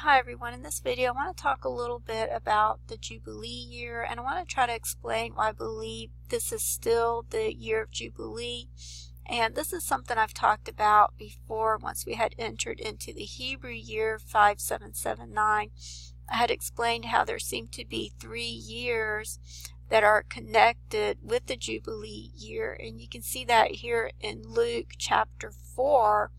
Hi everyone, in this video I want to talk a little bit about the Jubilee year, and I want to try to explain why I believe this is still the year of Jubilee. And this is something I've talked about before once we had entered into the Hebrew year 5779. I had explained how there seem to be 3 years that are connected with the Jubilee year, and you can see that here in Luke chapter 4,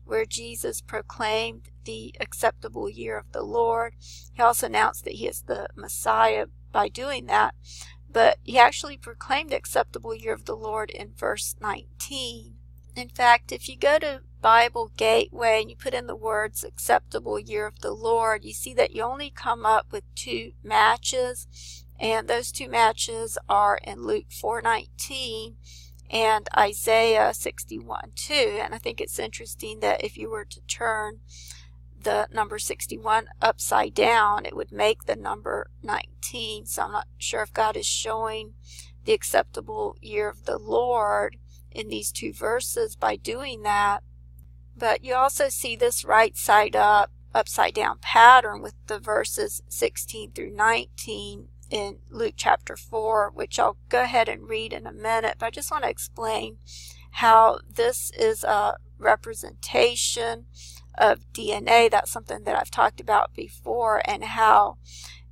where Jesus proclaimed the acceptable year of the Lord. He also announced that he is the Messiah by doing that, but he actually proclaimed the acceptable year of the Lord in verse 19. In fact, if you go to Bible Gateway and you put in the words acceptable year of the Lord, you see that you only come up with 2 matches, and those 2 matches are in Luke 4:19 and Isaiah 61:2. And I think it's interesting that if you were to turn the number 61 upside down, it would make the number 19. So I'm not sure if God is showing the acceptable year of the Lord in these 2 verses by doing that. But you also see this right side up, upside down pattern with the verses 16 through 19 in Luke chapter 4, which I'll go ahead and read in a minute, but I just want to explain how this is a representation of DNA. That's something that I've talked about before, and how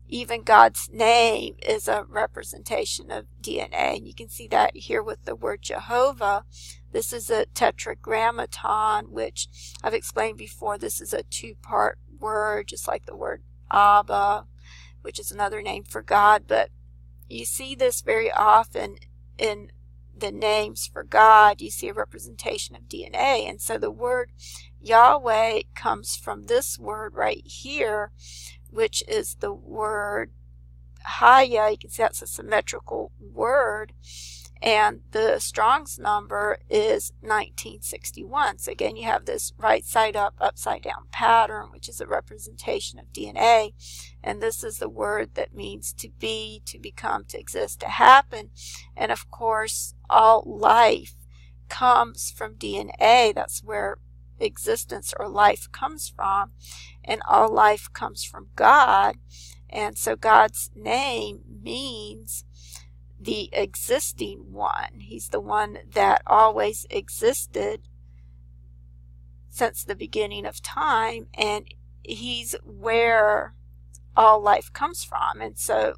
even God's name is a representation of DNA. And you can see that here with the word Jehovah. This is a tetragrammaton, which I've explained before. This is a 2-part word, just like the word Abba, which is another name for God. But you see this very often in the names for God. You see a representation of DNA. And so the word Yahweh comes from this word right here, which is the word Haya. You can see that's a symmetrical word. And the Strong's number is 1961. So again, you have this right side up, upside down pattern, which is a representation of DNA. And this is the word that means to be, to become, to exist, to happen. And of course, all life comes from DNA. That's where existence or life comes from. And all life comes from God. And so God's name means the existing one. He's the one that always existed since the beginning of time, and he's where all life comes from. And so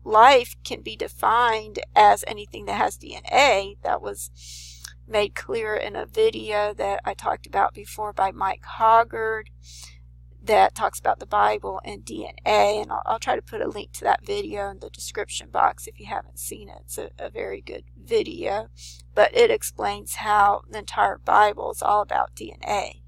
life can be defined as anything that has DNA. That was made clear in a video that I talked about before by Mike Hoggard that talks about the Bible and DNA, and I'll try to put a link to that video in the description box if you haven't seen it. It's a very good video, but it explains how the entire Bible is all about DNA.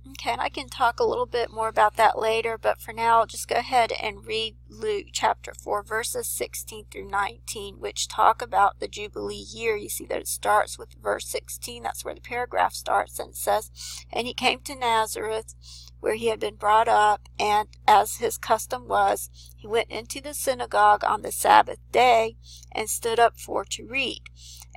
Okay, and I can talk a little bit more about that later, but for now I'll just go ahead and read Luke chapter 4 verses 16 through 19, which talk about the Jubilee year. You see that it starts with verse 16. That's where the paragraph starts, and it says, "And he came to Nazareth, where he had been brought up, and as his custom was, he went into the synagogue on the Sabbath day, and stood up for to read.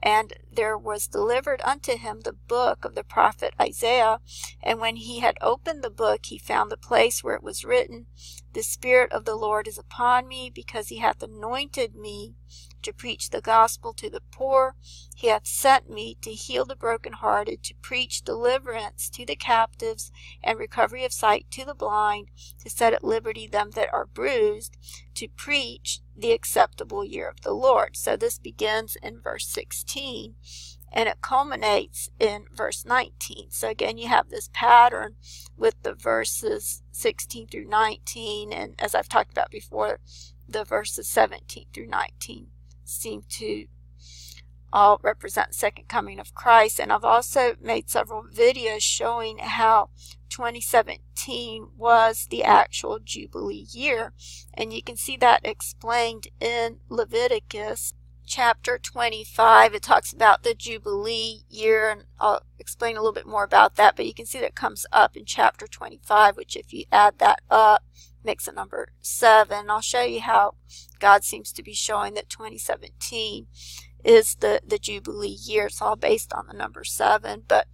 And there was delivered unto him the book of the prophet Isaiah. And when he had opened the book, he found the place where it was written, The Spirit of the Lord is upon me, because he hath anointed me to preach the gospel to the poor. He hath sent me to heal the brokenhearted, to preach deliverance to the captives, and recovery of sight to the blind, to set at liberty them that are bruised, to preach the acceptable year of the Lord." So this begins in verse 16, and it culminates in verse 19. So again, you have this pattern with the verses 16 through 19, and as I've talked about before, the verses 17 through 19 seem to all represent the second coming of Christ. And I've also made several videos showing how 2017 was the actual Jubilee year, and you can see that explained in Leviticus chapter 25. It talks about the Jubilee year, and I'll explain a little bit more about that, but you can see that it comes up in chapter 25, which if you add that up makes the number 7. I'll show you how God seems to be showing that 2017 is the Jubilee year. It's all based on the number 7, but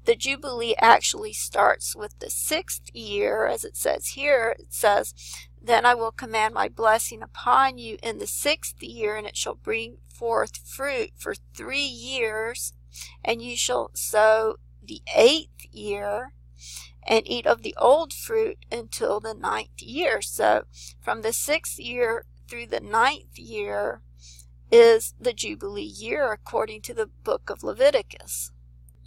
the Jubilee actually starts with the 6th year, as it says here. It says, "Then I will command my blessing upon you in the 6th year, and it shall bring forth fruit for 3 years, and you shall sow the 8th year, and eat of the old fruit until the 9th year." So from the 6th year through the 9th year is the Jubilee year according to the book of Leviticus.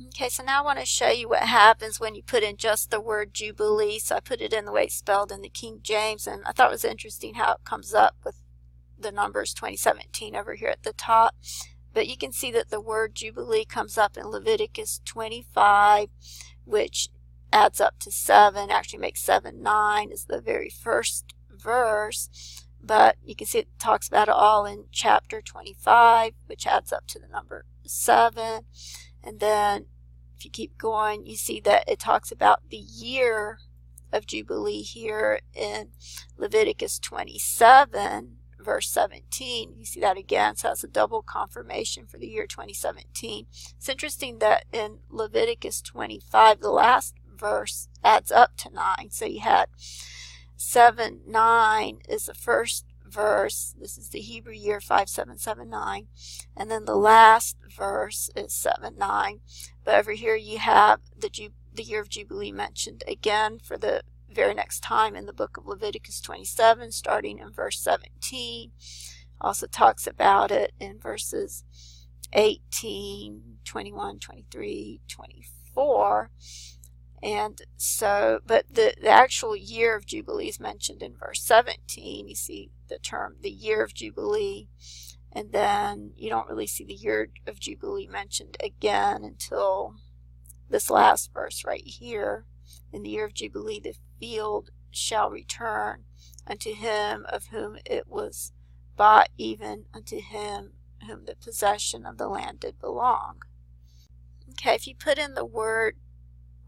Okay, so now I want to show you what happens when you put in just the word Jubilee. So I put it in the way it's spelled in the King James, and I thought it was interesting how it comes up with the numbers 2017 over here at the top. But you can see that the word Jubilee comes up in Leviticus 25, which adds up to 7, actually makes 7, 9 is the very first verse. But you can see it talks about it all in chapter 25, which adds up to the number 7. And then if you keep going, you see that it talks about the year of Jubilee here in Leviticus 27, verse 17. You see that again, so that's a double confirmation for the year 2017. It's interesting that in Leviticus 25, the last verse adds up to 9. So you had 7, 9 is the first verse. This is the Hebrew year 5779, and then the last verse is 7, 9. But over here you have the year of Jubilee mentioned again for the very next time in the book of Leviticus 27, starting in verse 17. Also talks about it in verses 18, 21, 23, 24. And so, but the actual year of Jubilee is mentioned in verse 17. You see the term, the year of Jubilee, and then you don't really see the year of Jubilee mentioned again until this last verse right here. In the year of Jubilee, the field shall return unto him of whom it was bought, even unto him whom the possession of the land did belong. Okay, if you put in the word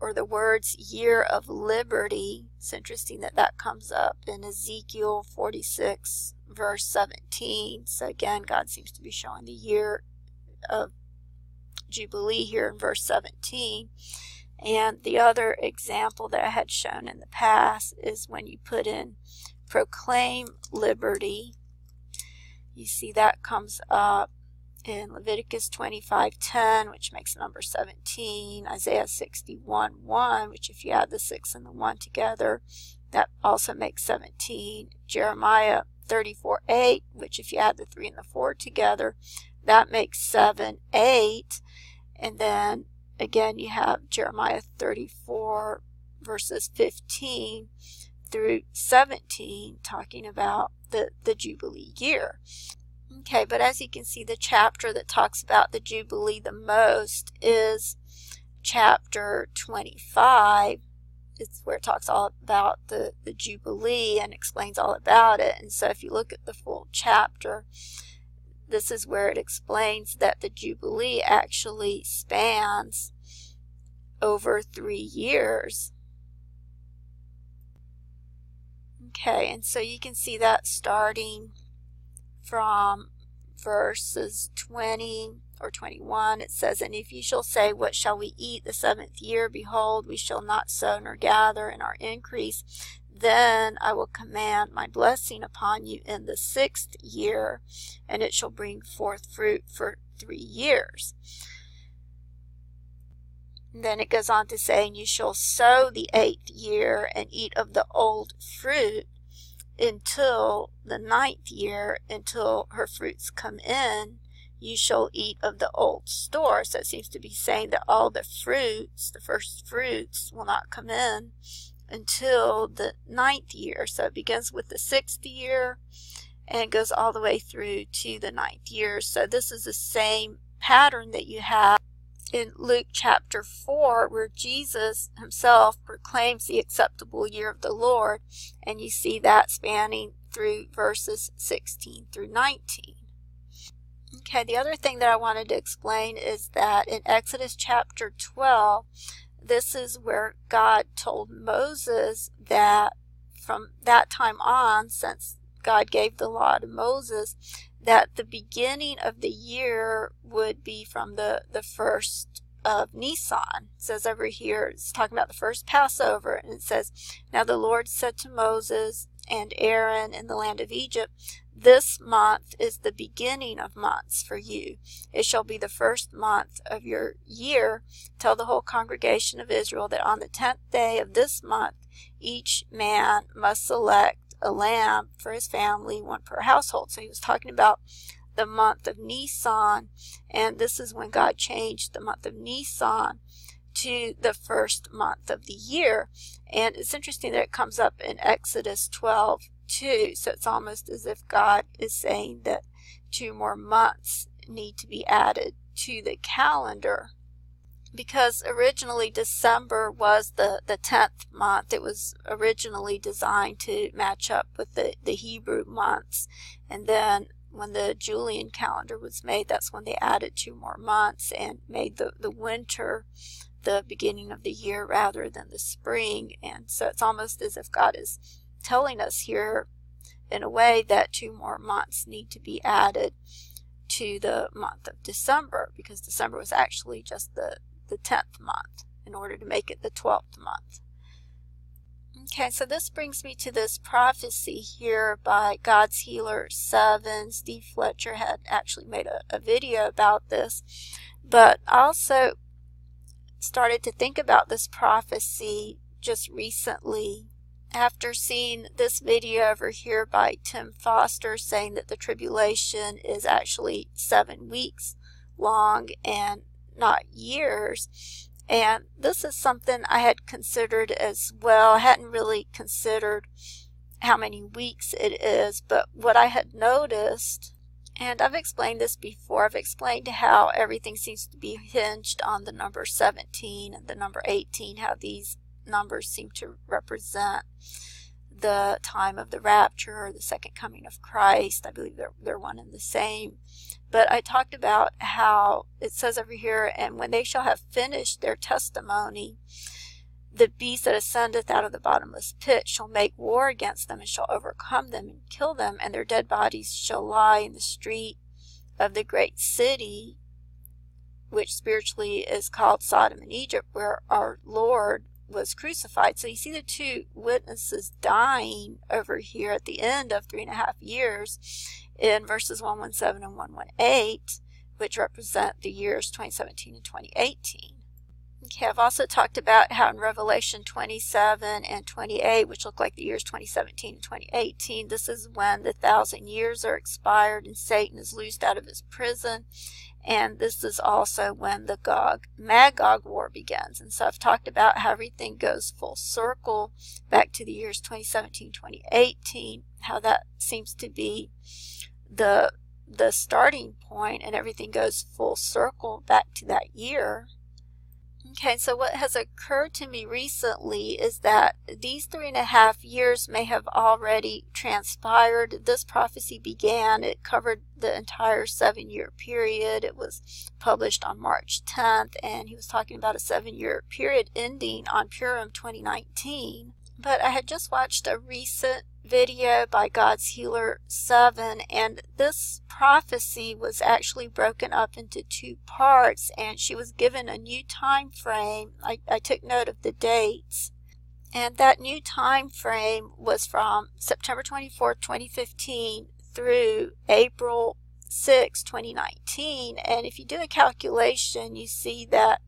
or the words year of liberty, it's interesting that that comes up in Ezekiel 46 verse 17. So again, God seems to be showing the year of Jubilee here in verse 17. And the other example that I had shown in the past is when you put in proclaim liberty. You see that comes up in Leviticus 25:10, which makes number 17, Isaiah 61:1, which if you add the 6 and the 1 together, that also makes 17, Jeremiah 34:8, which if you add the 3 and the 4 together, that makes 7, 8, and then again you have Jeremiah 34 verses 15 through 17 talking about the Jubilee year. Okay, but as you can see, the chapter that talks about the Jubilee the most is chapter 25. It's where it talks all about the Jubilee and explains all about it. And so if you look at the full chapter, this is where it explains that the Jubilee actually spans over 3 years. Okay, and so you can see that starting from verses 20 or 21, it says, "And if you shall say, what shall we eat the 7th year? Behold, we shall not sow nor gather in our increase. Then I will command my blessing upon you in the 6th year, and it shall bring forth fruit for 3 years. And then it goes on to say, and you shall sow the 8th year and eat of the old fruit until the 9th year, until her fruits come in, you shall eat of the old store." So it seems to be saying that all the fruits, the first fruits, will not come in until the 9th year. So it begins with the 6th year and goes all the way through to the 9th year. So this is the same pattern that you have in Luke chapter 4, where Jesus himself proclaims the acceptable year of the Lord, and you see that spanning through verses 16 through 19. Okay, the other thing that I wanted to explain is that in Exodus chapter 12, this is where God told Moses that from that time on, since God gave the law to Moses, that the beginning of the year would be from the first of Nisan. It says over here, it's talking about the first Passover, and it says, "Now the Lord said to Moses and Aaron in the land of Egypt, this month is the beginning of months for you. It shall be the first month of your year. Tell the whole congregation of Israel that on the 10th day of this month, each man must select a lamb for his family, one per household." So he was talking about the month of Nisan, and this is when God changed the month of Nisan to the first month of the year. And it's interesting that it comes up in Exodus 12:2, so it's almost as if God is saying that 2 more months need to be added to the calendar, because originally December was the 10th month. It was originally designed to match up with the Hebrew months, and then when the Julian calendar was made, that's when they added 2 more months and made the winter the beginning of the year rather than the spring. And so it's almost as if God is telling us here in a way that 2 more months need to be added to the month of December, because December was actually just the 10th month in order to make it the 12th month. Okay, so this brings me to this prophecy here by God's Healer 7. Steve Fletcher had actually made a video about this, but I also started to think about this prophecy just recently after seeing this video over here by Tim Foster saying that the tribulation is actually 7 weeks long and not years. And this is something I had considered as well. I hadn't really considered how many weeks it is, but what I had noticed, and I've explained this before, I've explained how everything seems to be hinged on the number 17 and the number 18, how these numbers seem to represent the time of the rapture or the second coming of Christ. I believe they're one and the same. But I talked about how it says over here, "And when they shall have finished their testimony, the beast that ascendeth out of the bottomless pit shall make war against them and shall overcome them and kill them, and their dead bodies shall lie in the street of the great city," which spiritually is called Sodom and Egypt, where our Lord was crucified. So you see the 2 witnesses dying over here at the end of 3.5 years in verses 117 and 118, which represent the years 2017 and 2018. Okay, I've also talked about how in Revelation 27 and 28, which look like the years 2017 and 2018, this is when the 1,000 years are expired and Satan is loosed out of his prison. And this is also when the Gog-Magog war begins. And so I've talked about how everything goes full circle back to the years 2017, 2018, how that seems to be the starting point, and everything goes full circle back to that year. Okay, so what has occurred to me recently is that these 3.5 years may have already transpired. This prophecy began, it covered the entire 7-year period. It was published on March 10th, and he was talking about a 7-year period ending on Purim 2019. But I had just watched a recent video by God's Healer 7, and this prophecy was actually broken up into 2 parts, and she was given a new time frame. I took note of the dates, and that new time frame was from September 24th, 2015 through April 6, 2019. And if you do a calculation, you see that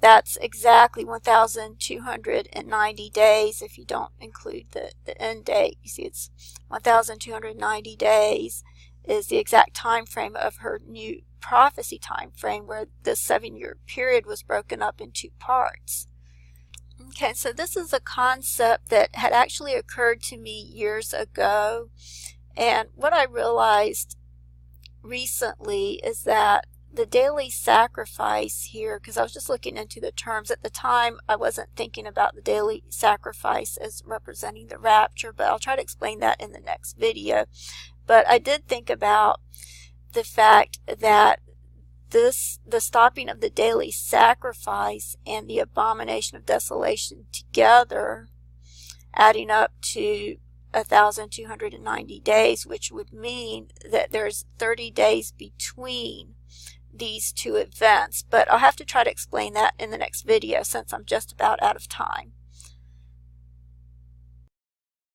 that's exactly 1,290 days. If you don't include the end date, you see it's 1,290 days is the exact time frame of her new prophecy time frame, where the 7-year period was broken up in 2 parts. Okay, so this is a concept that had actually occurred to me years ago, and what I realized recently is that the daily sacrifice here, because I was just looking into the terms at the time, I wasn't thinking about the daily sacrifice as representing the rapture, but I'll try to explain that in the next video. But I did think about the fact that the stopping of the daily sacrifice and the abomination of desolation together, adding up to 1,290 days, which would mean that there's 30 days between these two events, but I'll have to try to explain that in the next video since I'm just about out of time.